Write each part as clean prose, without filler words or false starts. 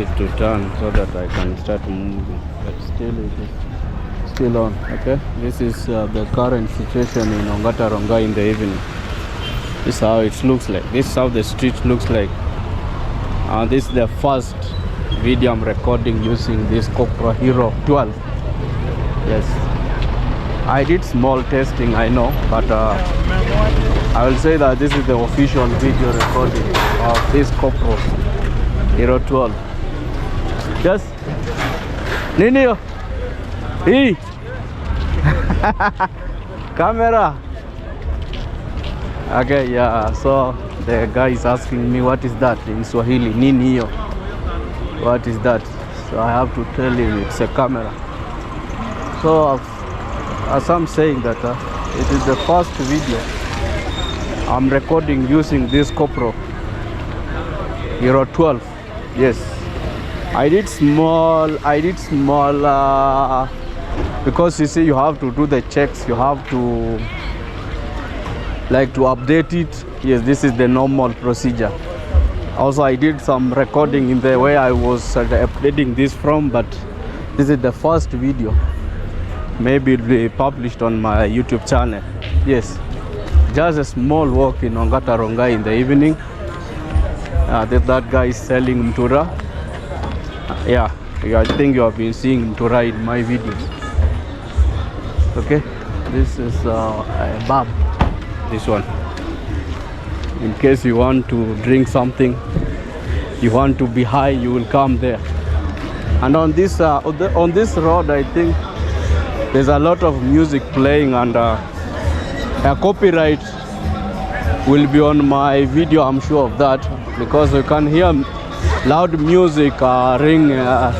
it to turn so that I can start moving, but still it is still on. Okay, this is the current situation in Ongata Rongai in the evening. This is how it looks like. This is how the street looks like. This is the first video I'm recording using this Gopro Hero 12. Yes, I did small testing, I know, but I will say that this is the official video recording of this Gopro Hero 12. Yes. Nini? Hey. Camera. Okay, yeah. So the guy is asking me what is that in Swahili. Nini hiyo? What is that? So I have to tell him it's a camera. So as I'm saying that it is the first video I'm recording using this Gopro Hero 12. Yes, I did small because you see you have to do the checks, you have to update it. Yes, this is the normal procedure. Also I did some recording in the way I was updating this from, but this is the first video. Maybe it will be published on my YouTube channel. Yes, just a small walk in Ongata Rongai in the evening. That guy is selling mtura. Yeah, I think you have been seeing mtura in my videos. Okay, this is a bab. This one, in case you want to drink something, you want to be high, you will come there. And on this road, I think there's a lot of music playing, and a copyright will be on my video, I'm sure of that, because you can hear loud music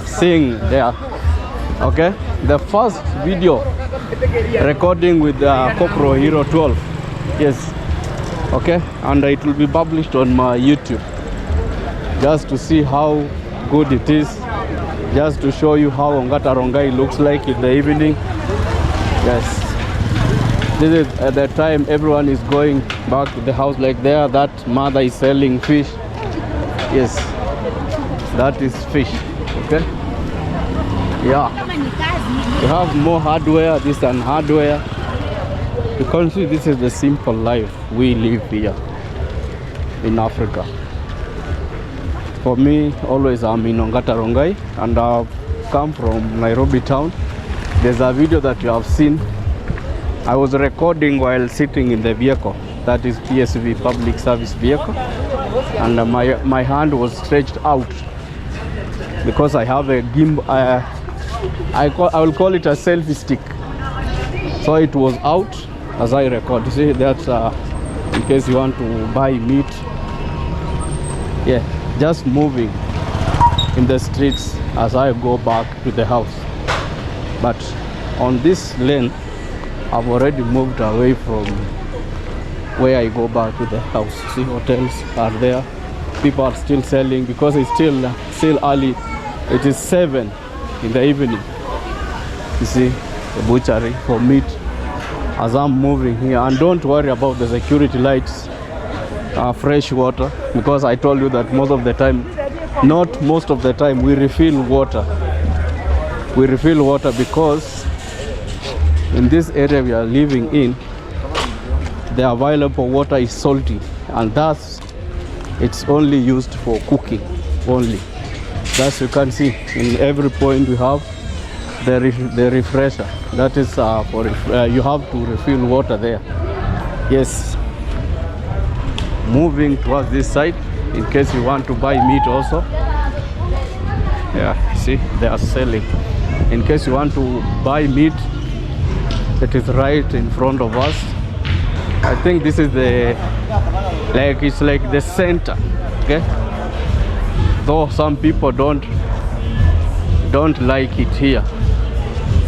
sing there. Okay, the first video recording with the Gopro Hero 12. Yes, okay, and it will be published on my YouTube, just to see how good it is, just to show you how Ongata Rongai looks like in the evening. Yes, this is at the time everyone is going back to the house. Like there, that mother is selling fish. Yes, that is fish. Okay, yeah, you have more hardware, this and hardware. You can see this is the simple life we live here in Africa. For me, always I'm in Ongata Rongai, and I've come from Nairobi town. There's a video that you have seen. I was recording while sitting in the vehicle, that is PSV, public service vehicle, and my hand was stretched out because I have a gimbal. I will call it a selfie stick. So it was out as I record. You see, that's in case you want to buy meat. Yeah, just moving in the streets as I go back to the house. But on this lane, I've already moved away from where I go back to the house. See, hotels are there. People are still selling because it's still early. It is 7 in the evening. You see the butchery for meat as I'm moving here. And don't worry about the security lights, fresh water, because I told you that most of the time, not most of the time, we refill water. We refill water because in this area we are living in, the available water is salty, and thus it's only used for cooking only. Thus you can see in every point we have the refresher. That is for you have to refill water there. Yes, moving towards this side in case you want to buy meat also. Yeah, see, they are selling. In case you want to buy meat, it is right in front of us. I think this is it's like the center. Okay, though some people don't like it here.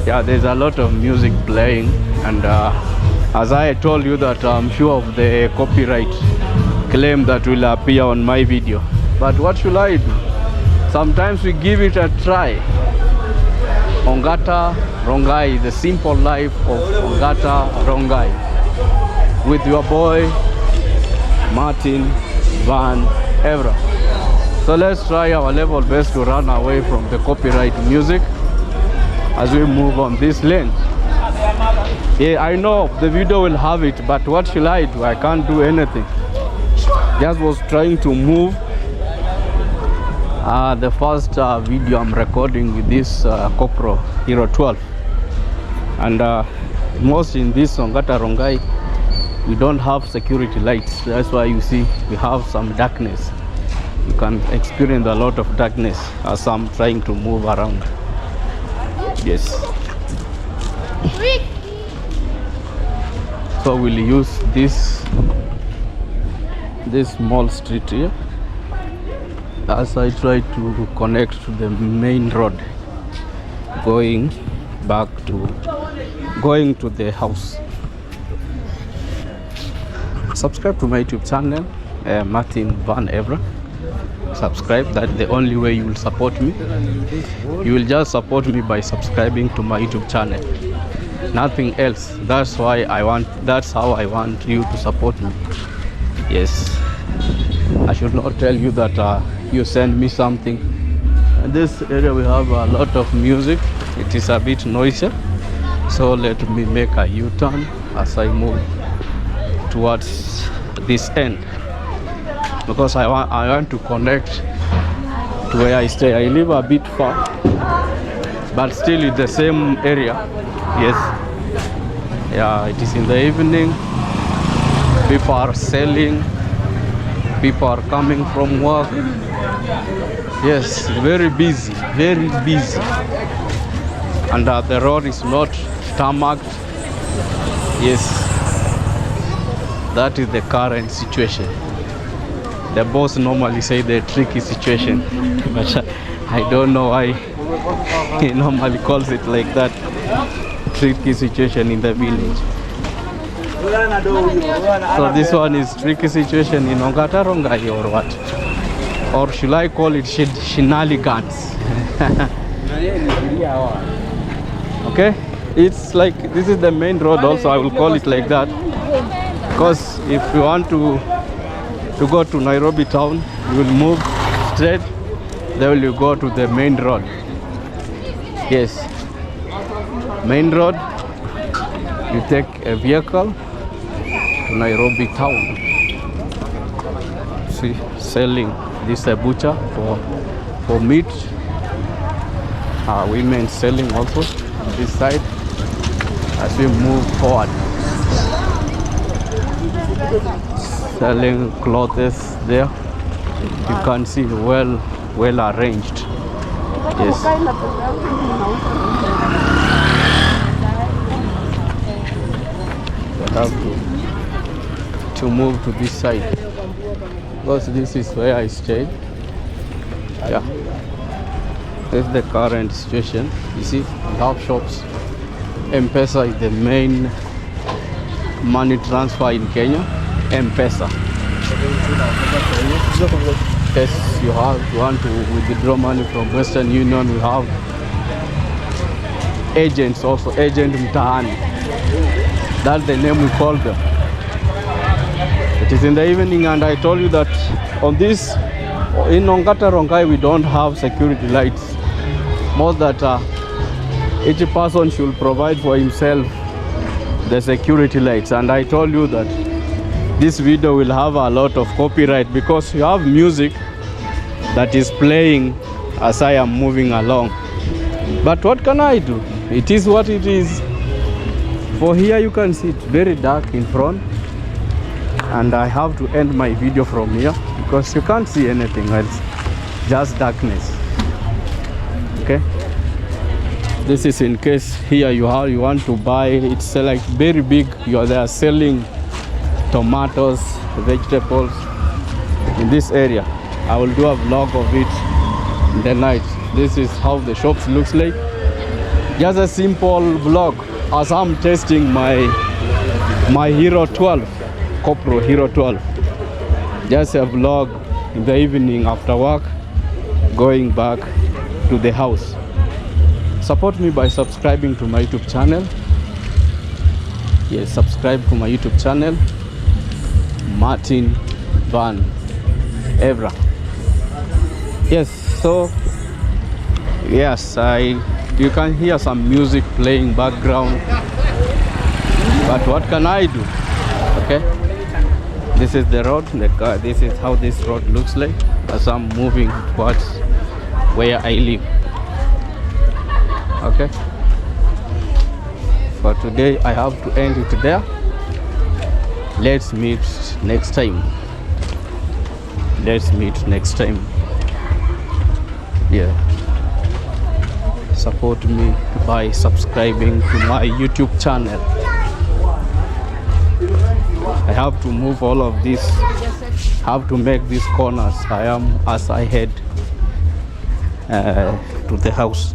Yeah, there's a lot of music playing, and as I told you that I'm sure of the copyright claim that will appear on my video. But what should I do? Sometimes we give it a try. Ongata Rongai, the simple life of Ongata Rongai, with your boy Martin Van Evra. So let's try our level best to run away from the copyright music as we move on this lane. Yeah, I know the video will have it, but what shall I do? I can't do anything. Just was trying to move. The first video I'm recording with this Gopro Hero 12, and most in this Ongata Rongai we don't have security lights. That's why you see we have some darkness. You can experience a lot of darkness as I'm trying to move around. Yes. So we'll use this small street here as I try to connect to the main road going to the house. Subscribe to my YouTube channel, Martin Van Evra. Subscribe. That's the only way you will support me. You will just support me by subscribing to my YouTube channel, nothing else. That's how I want you to support me. Yes, I should not tell you that you send me something. In this area we have a lot of music. It is a bit noisy, so let me make a U-turn as I move towards this end, because I want to connect to where I stay. I live a bit far, but still in the same area. Yes. Yeah, it is in the evening. People are selling. People are coming from work. Yes, very busy, very busy. And the road is not tarmacked. Yes. That is the current situation. The boss normally say the tricky situation, but I don't know why he normally calls it like that. Tricky situation in the village. So this one is tricky situation in Ongata Rongai or what? Or should I call it shenanigans? Okay, it's like this is the main road also. I will call it like that. Because if you want to go to Nairobi town, you will move straight, then you go to the main road. Yes, main road, you take a vehicle to Nairobi town. See, selling this is a butcher for meat. Women selling also on this side as we move forward. Selling clothes there. You can see well arranged. Yes. We have to move to this side because this is where I stayed. Yeah. This is the current situation. You see, we have shops. M-Pesa is the main money transfer in Kenya. M-Pesa. Yes, you want to withdraw money from Western Union. We have agents also, agent mtaani. That's the name we call them. It is in the evening, and I told you that on this, in Ongata Rongai, we don't have security lights. Most that each person should provide for himself the security lights. And I told you that this video will have a lot of copyright because you have music that is playing as I am moving along. But what can I do? It is what it is. For here you can see it's very dark in front, and I have to end my video from here because you can't see anything else, just darkness. Okay, this is in case here you want to buy. It's like very big. They are selling tomatoes, vegetables in this area. I will do a vlog of it in the night. This is how the shops looks like. Just a simple vlog as I'm testing my Hero 12, Gopro Hero 12. Just a vlog in the evening after work, going back to the house. Support me by subscribing to my YouTube channel. Yes, subscribe to my YouTube channel, Martin Van Evra. Yes, so yes, you can hear some music playing background, but what can I do? Okay, this is the road. This is how this road looks like as I'm moving towards where I live. Okay, for today I have to end it there. Let's meet next time. Yeah, support me by subscribing to my YouTube channel. I have to move all of this, have to make these corners as I head to the house.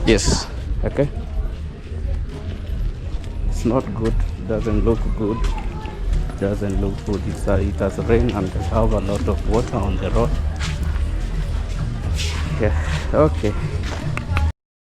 Yes, okay, it's not good, doesn't look good. Doesn't look good. It has rained and they have a lot of water on the road. Yeah, okay.